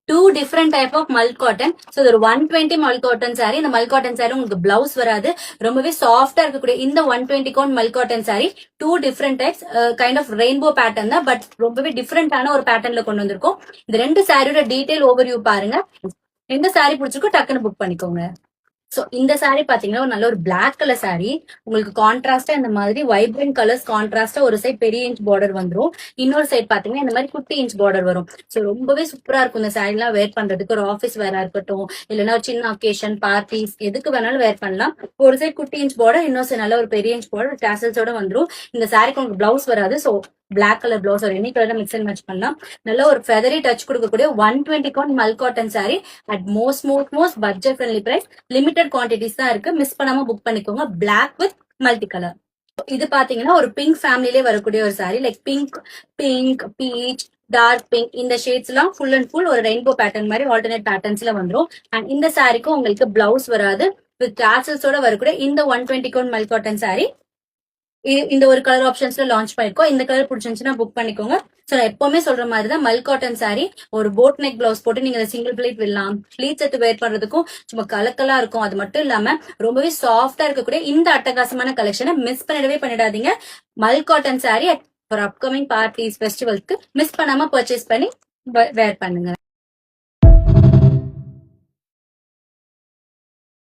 Two different type of Mal cotton. So இது ஒரு 120 மல் cotton sorry. இந்த மல் காட்டன் சாரி உங்களுக்கு பிளவுஸ் வராது. ரொம்பவே சாஃப்டா இருக்கக்கூடிய இந்த 120 count mul cotton sari two different types kind of rainbow pattern தான். பட் ரொம்பவே டிஃப்ரெண்டான ஒரு பேட்டர்ன்ல கொண்டு வந்திருக்கோம். இந்த ரெண்டு சாரியோட டீடைல் ஓவர்வியூ பாருங்க. எந்த சாரி பிடிச்சிருக்கோ டக்குன்னு புக் பண்ணிக்கோங்க. சோ இந்த சாரி பாத்தீங்கன்னா ஒரு நல்ல ஒரு பிளாக் கலர் சாரி. உங்களுக்கு கான்ட்ராஸ்டா இந்த மாதிரி வைப்ரண்ட் கலர்ஸ் கான்ட்ராஸ்டா ஒரு சைட் பெரிய இன்ச் பார்டர் வந்துரும். இன்னொரு சைட் பாத்தீங்கன்னா இந்த மாதிரி குட்டி இன்ச் பார்டர் வரும். சோ ரொம்பவே சூப்பரா இருக்கும் இந்த சாரி எல்லாம் வேர் பண்றதுக்கு. ஒரு ஆஃபீஸ் வேரா இருக்கட்டும், இல்லைன்னா ஒரு சின்ன அக்கேஷன் பார்ட்டிஸ் எதுக்கு வேணாலும் வேர் பண்ணலாம். ஒரு சைட் குட்டி இன்ச் பார்டர், இன்னொரு சைட் நல்ல ஒரு பெரிய இன்ச் பார்டர் டேசல்ஸோட வந்துரும். இந்த சாரிக்கு உங்களுக்கு பிளவுஸ் வராது. சோ பிளாக் கலர் பிளவுஸ் ஒரு any colour mix and match பண்ணலாம். நல்ல ஒரு ஃபெதரி டச் கொடுக்கக்கூடிய 120 count mul cotton sari at most budget friendly price. Limited quantities தான் இருக்கு. மிஸ் பண்ணாம புக் பண்ணிக்கோங்க. Black with multi colour. இது பாத்தீங்கன்னா ஒரு பிங்க் ஃபேமிலிலே வரக்கூடிய ஒரு sari. Like pink, peach, dark pink இந்த ஷேட்ஸ் எல்லாம் ஃபுல் அண்ட் ஃபுல் ஒரு ரெயின்போ பேட்டர்ன் மாதிரி ஆல்டர்னேட் பேட்டர்ன்ஸ்ல வந்துரும். அண்ட் இந்த சாரிக்கும் உங்களுக்கு பிளவுஸ் வராது. வித் டாசல்ஸோட வரக்கூடிய இந்த 120 கவுண்ட் மல் காட்டன் சாரி இந்த ஒரு கலர் ஆப்ஷன்ஸ்ல லான்ச் பண்ணிருக்கோம். இந்த கலர் பிடிச்சிருந்துச்சுன்னா புக் பண்ணிக்கோங்க. சோ நான் எப்பவுமே சொல்ற மாதிரி தான் மல் காட்டன் சாரி ஒரு போட் நெக் பிளவுஸ் போட்டு நீங்க சிங்கிள் பிளேட் விடலாம். பிளீட் செட் வேர் பண்றதுக்கும் சும்மா கலக்கலா இருக்கும். அது மட்டும் இல்லாம ரொம்பவே சாஃப்டா இருக்கக்கூடிய இந்த அட்டகாசமான கலெக்ஷனை மிஸ் பண்ணிடாதீங்க. மல் காட்டன் சாரி ஒரு அப்கமிங் பார்ட்டிஸ் ஃபெஸ்டிவல்ஸ்க்கு மிஸ் பண்ணாம பர்ச்சேஸ் பண்ணி வேர் பண்ணுங்க.